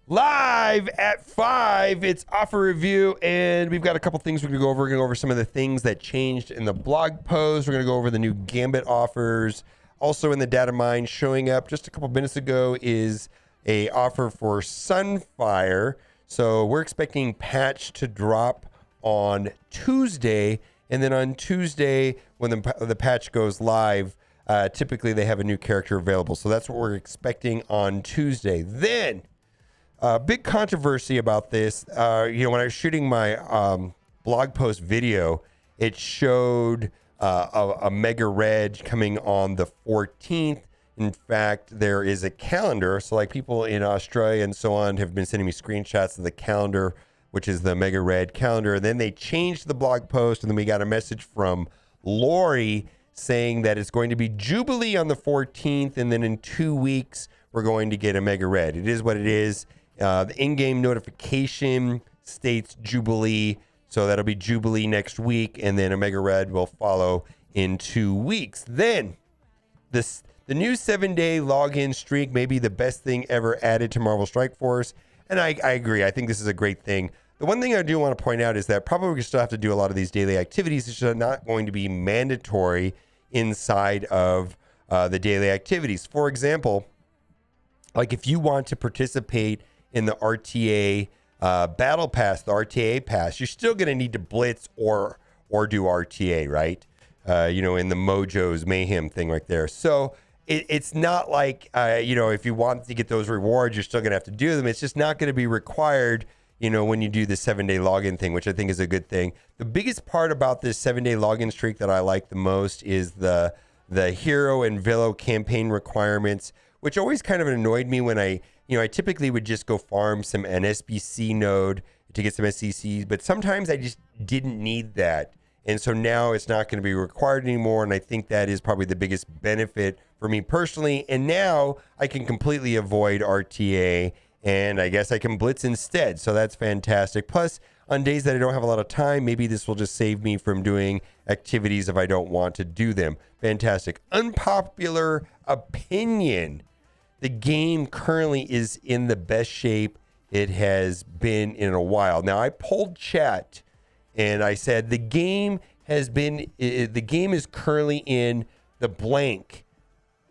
Live at 5, it's offer review, and we've got a couple things we're going to go over. We're going to go over some of the things that changed in the blog post. We're going to go over the new Gambit offers. Also in the data mine, showing up just a couple minutes ago is a offer for Sunfire. So we're expecting patch to drop on Tuesday, and then on Tuesday when the patch goes live, typically they have a new character available. So that's what we're expecting on Tuesday. Then big controversy about this. When I was shooting my blog post video, it showed a Mega Red coming on the 14th. In fact, there is a calendar. So like people in Australia and so on have been sending me screenshots of the calendar, which is the Mega Red calendar. And then they changed the blog post, and then we got a message from Lori saying that it's going to be Jubilee on the 14th, and then in 2 weeks, we're going to get a Mega Red. It is what it is. The in-game notification states Jubilee, so that'll be Jubilee next week, and then a Mega Red will follow in 2 weeks. Then, the new 7-day login streak may be the best thing ever added to Marvel Strike Force, and I agree. I think this is a great thing. The one thing I do want to point out is that probably we still have to do a lot of these daily activities. It's just not going to be mandatory inside of the daily activities. For example, like if you want to participate in the RTA battle pass, the RTA pass, you're still going to need to blitz or do RTA, right? In the Mojo's Mayhem thing right there. So it's not like, if you want to get those rewards, you're still going to have to do them. It's just not going to be required, when you do the 7-day login thing, which I think is a good thing. The biggest part about this 7-day login streak that I like the most is the hero and Velo campaign requirements, which always kind of annoyed me when I typically would just go farm an SBC node to get some SCCs, but sometimes I just didn't need that. And so now it's not going to be required anymore. And I think that is probably the biggest benefit for me personally. And now I can completely avoid RTA, and I guess I can blitz instead. So that's fantastic. Plus, on days that I don't have a lot of time, maybe this will just save me from doing activities if I don't want to do them. Fantastic. Unpopular opinion. The game currently is in the best shape it has been in a while. Now, I polled chat and I said the game is currently in the blank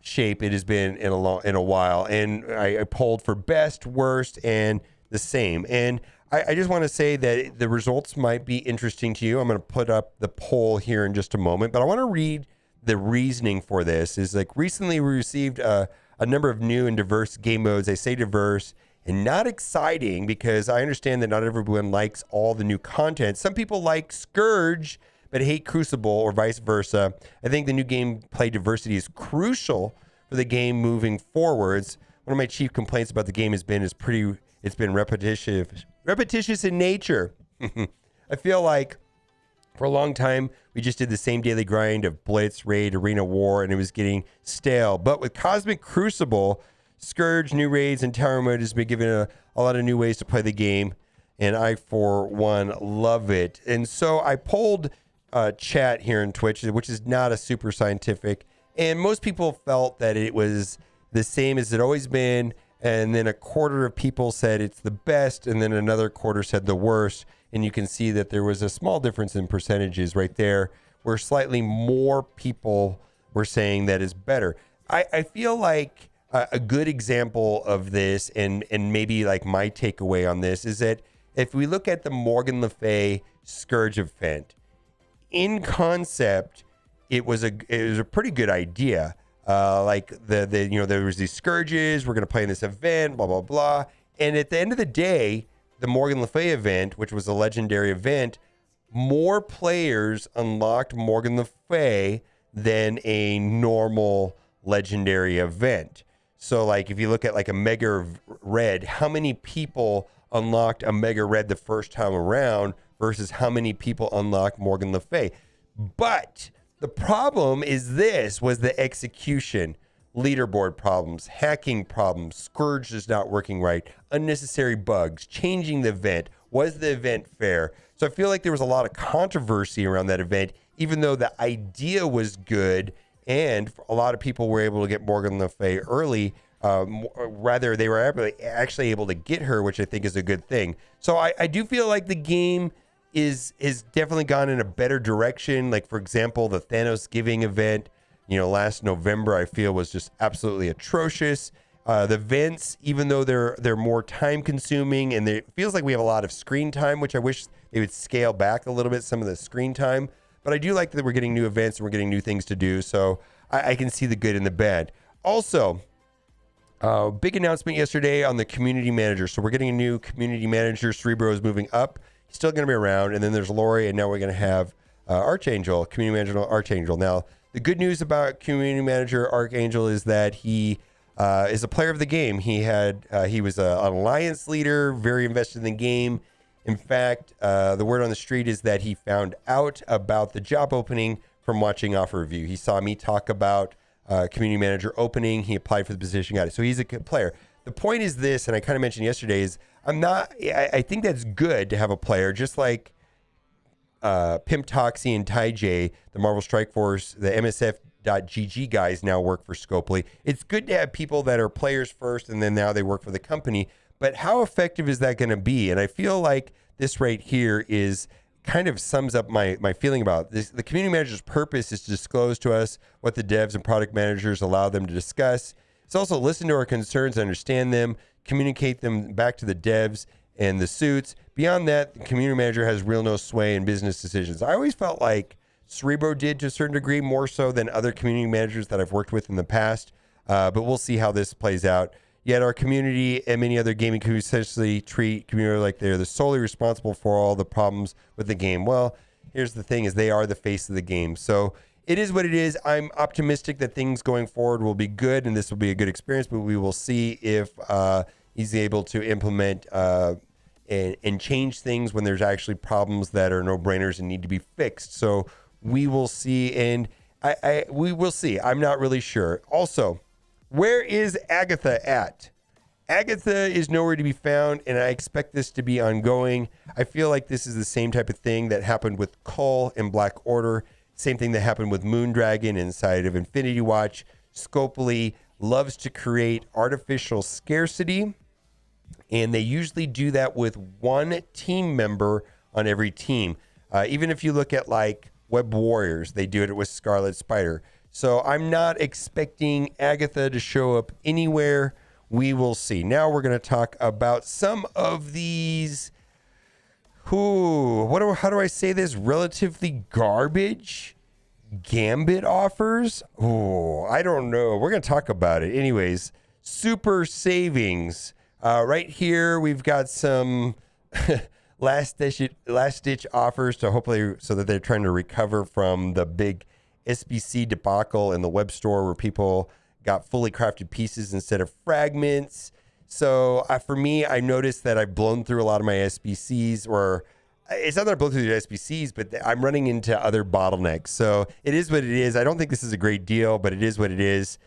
shape it has been in a while. And I polled for best, worst, and the same. And I just want to say that the results might be interesting to you. I'm going to put up the poll here in just a moment, but I want to read the reasoning for this. Is like recently we received a number of new and diverse game modes. I say diverse and not exciting because I understand that not everyone likes all the new content. Some people like Scourge but hate Crucible, or vice versa. I think the new gameplay diversity is crucial for the game moving forwards. One of my chief complaints about the game it's been repetitious in nature. I feel like for a long time, we just did the same daily grind of Blitz, Raid, Arena War, and it was getting stale. But with Cosmic Crucible, Scourge, new raids, and Tower Mode has been given a lot of new ways to play the game, and I, for one, love it. And so I polled chat here in Twitch, which is not a super scientific, and most people felt that it was the same as it always been, and then a quarter of people said it's the best, and then another quarter said the worst. And you can see that there was a small difference in percentages right there, where slightly more people were saying that is better. I feel like a good example of this, and maybe like my takeaway on this, is that if we look at the Morgan Le Fay Scourge event, in concept, it was a pretty good idea. Like there was these Scourges, we're going to play in this event, blah, blah, blah. And at the end of the day, the Morgan Le Fay event, which was a legendary event, more players unlocked Morgan Le Fay than a normal legendary event. So like if you look at like a Mega Red, how many people unlocked a Mega Red the first time around versus how many people unlocked Morgan Le Fay? But the problem was the execution. Leaderboard problems, hacking problems, Scourge is not working right, unnecessary bugs, changing the event. Was the event fair? So I feel like there was a lot of controversy around that event, even though the idea was good and a lot of people were able to get Morgan Le Fay early. Rather, they were actually able to get her, which I think is a good thing. So I do feel like the game is definitely gone in a better direction. Like, for example, the Thanos Giving event, last November, I feel was just absolutely atrocious. The events, even though they're more time consuming, and it feels like we have a lot of screen time, which I wish they would scale back a little bit, some of the screen time. But I do like that we're getting new events and we're getting new things to do. So I can see the good and the bad. Also, big announcement yesterday on the community manager. So we're getting a new community manager. Cerebro is moving up. He's still going to be around. And then there's Lori, and now we're going to have Archangel, community manager Archangel. Now, the good news about community manager Archangel is that he is a player of the game. He was an alliance leader, very invested in the game. In fact, the word on the street is that he found out about the job opening from watching Offer Review. He saw me talk about community manager opening. He applied for the position, got it. So he's a good player. The point is this, and I kind of mentioned yesterday, is I think that's good to have a player, just like Pimp Toxie and Ty J, the Marvel Strike Force, the MSF.GG guys now work for Scopely. It's good to have people that are players first, and then now they work for the company. But how effective is that going to be? And I feel like this right here is kind of sums up my feeling about this. The community manager's purpose is to disclose to us what the devs and product managers allow them to discuss. It's also listen to our concerns, understand them, communicate them back to the devs and the suits. Beyond that, the community manager has real no sway in business decisions. I always felt like Cerebro did to a certain degree, more so than other community managers that I've worked with in the past. But we'll see how this plays out. Yet our community and many other gaming communities essentially treat community like they're solely responsible for all the problems with the game. Well, here's the thing, is they are the face of the game. So it is what it is. I'm optimistic that things going forward will be good, and this will be a good experience, but we will see if he's able to implement and change things when there's actually problems that are no-brainers and need to be fixed. So we will see, and we will see. I'm not really sure. Also, where is Agatha at? Agatha is nowhere to be found, and I expect this to be ongoing. I feel like this is the same type of thing that happened with Cull in Black Order. Same thing that happened with Moondragon inside of Infinity Watch. Scopely loves to create artificial scarcity, and they usually do that with one team member on every team. Even if you look at like Web Warriors, they do it with Scarlet Spider. So I'm not expecting Agatha to show up anywhere. We will see. Now we're going to talk about some of these, how do I say this? Relatively garbage Gambit offers. I don't know. We're going to talk about it. Anyways, super savings. Right here, we've got some last ditch offers to hopefully, so that they're trying to recover from the big SBC debacle in the web store where people got fully crafted pieces instead of fragments. So for me, I noticed that I've blown through a lot of my SBCs, or it's not that I've blown through the SBCs, but I'm running into other bottlenecks. So it is what it is. I don't think this is a great deal, but it is what it is.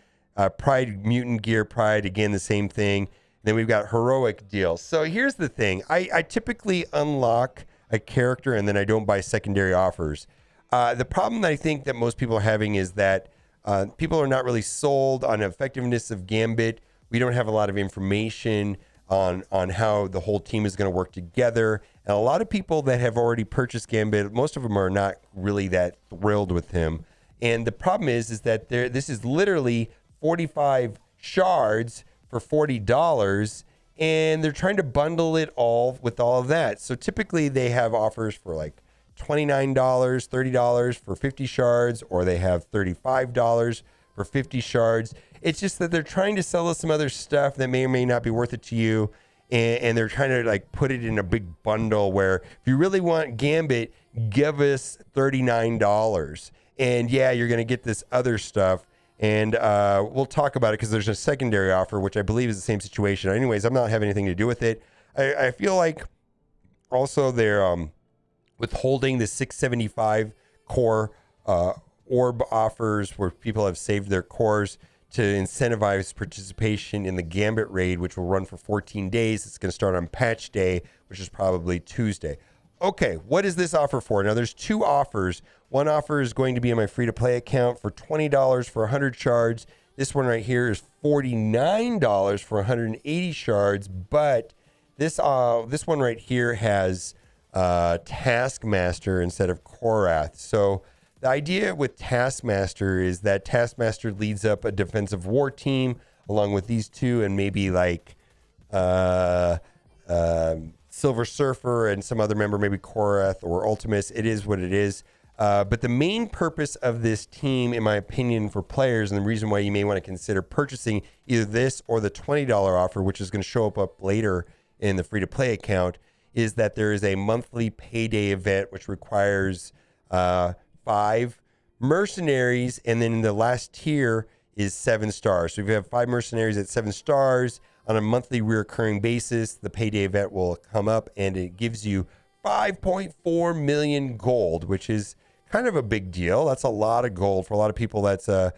Pride, Mutant Gear, Pride, again, the same thing. Then we've got heroic deals. So here's the thing. I typically unlock a character and then I don't buy secondary offers. The problem that I think that most people are having is that people are not really sold on effectiveness of Gambit. We don't have a lot of information on how the whole team is going to work together. And a lot of people that have already purchased Gambit, most of them are not really that thrilled with him. And the problem is that this is literally 45 shards for $40, and they're trying to bundle it all with all of that. So typically they have offers for like $29, $30 for 50 shards, or they have $35 for 50 shards. It's just that they're trying to sell us some other stuff that may or may not be worth it to you. And they're trying to like put it in a big bundle where if you really want Gambit, give us $39. And yeah, you're going to get this other stuff. And we'll talk about it because there's a secondary offer, which I believe is the same situation. Anyways, I'm not having anything to do with it. I feel like also they're withholding the 675 core orb offers where people have saved their cores to incentivize participation in the Gambit raid, which will run for 14 days. It's going to start on patch day, which is probably Tuesday. Okay, what is this offer for? Now, there's two offers. One offer is going to be in my free-to-play account for $20 for 100 shards. This one right here is $49 for 180 shards, but this one right here has Taskmaster instead of Korath. So the idea with Taskmaster is that Taskmaster leads up a defensive war team along with these two and maybe like Silver Surfer and some other member, maybe Korath or Ultimus. It is what it is. But the main purpose of this team, in my opinion, for players, and the reason why you may want to consider purchasing either this or the $20 offer, which is going to show up later in the free-to-play account, is that there is a monthly payday event which requires 5 mercenaries, and then the last tier is 7 stars. So if you have 5 mercenaries at 7 stars on a monthly recurring basis, the payday event will come up, and it gives you 5.4 million gold, which is kind of a big deal. That's a lot of gold for a lot of people. That's a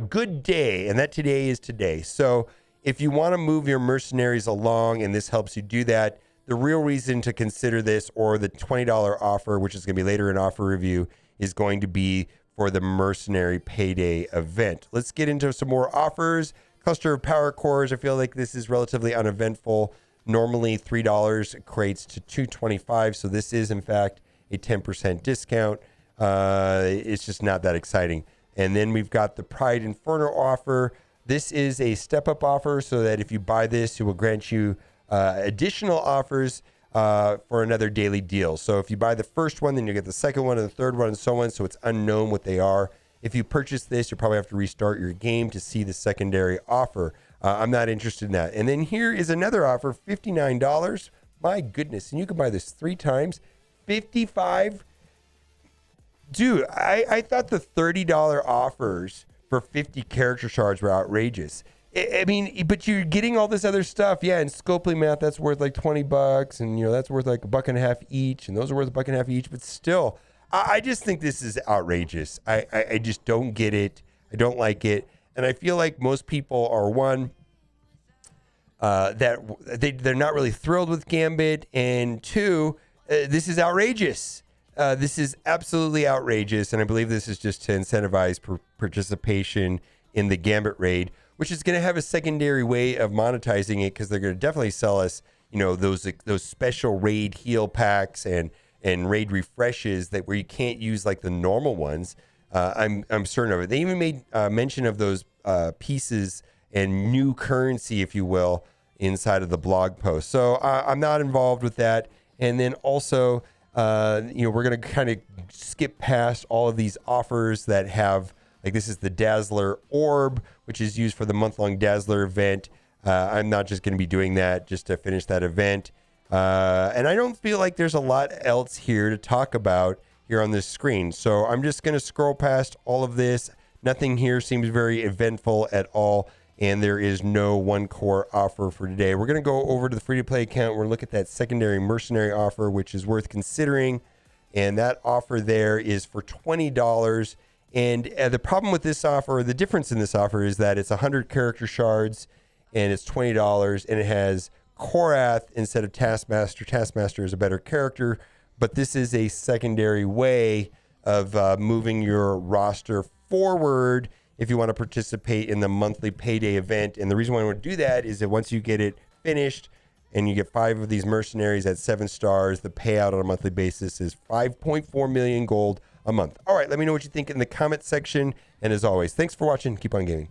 good day, and that today is today. So if you want to move your mercenaries along and this helps you do that, the real reason to consider this or the $20 offer, which is going to be later in offer review, is going to be for the mercenary payday event. Let's get into some more offers. Cluster of power cores. I feel like this is relatively uneventful. Normally $3 equates to $2.25. So this is in fact a 10% discount. It's just not that exciting. And then we've got the Pride Inferno offer. This is a step-up offer so that if you buy this, it will grant you additional offers for another daily deal. So if you buy the first one, then you get the second one and the third one and so on. So it's unknown what they are. If you purchase this, you'll probably have to restart your game to see the secondary offer. I'm not interested in that. And then here is another offer, $59. My goodness. And you can buy this 3 times. $55. Dude, I thought the $30 offers for 50 character shards were outrageous. I mean, but you're getting all this other stuff. Yeah, in Scopely math, that's worth like $20. And, that's worth like $1.50 each. And those are worth $1.50 each. But still, I just think this is outrageous. I just don't get it. I don't like it. And I feel like most people are that they're not really thrilled with Gambit. And 2, this is outrageous. This is absolutely outrageous. And I believe this is just to incentivize participation in the Gambit raid, which is going to have a secondary way of monetizing it because they're going to definitely sell us, those special raid heal packs and raid refreshes that where you can't use like the normal ones. I'm certain of it. They even made mention of those pieces and new currency, if you will, inside of the blog post. So I'm not involved with that. And then also, we're going to kind of skip past all of these offers that have, like this is the Dazzler Orb, which is used for the month-long Dazzler event. I'm not just going to be doing that just to finish that event. And I don't feel like there's a lot else here to talk about here on this screen. So I'm just going to scroll past all of this. Nothing here seems very eventful at all. And there is no one core offer for today. We're going to go over to the free-to-play account. We're going to look at that secondary mercenary offer, which is worth considering. And that offer there is for $20. And the problem with this offer, the difference in this offer is that it's 100 character shards and it's $20 and it has Korath instead of Taskmaster. Taskmaster is a better character, but this is a secondary way of moving your roster forward if you want to participate in the monthly payday event. And the reason why I want to do that is that once you get it finished and you get 5 of these mercenaries at 7 stars, the payout on a monthly basis is 5.4 million gold a month. All right, let me know what you think in the comment section. And as always, thanks for watching. Keep on gaming.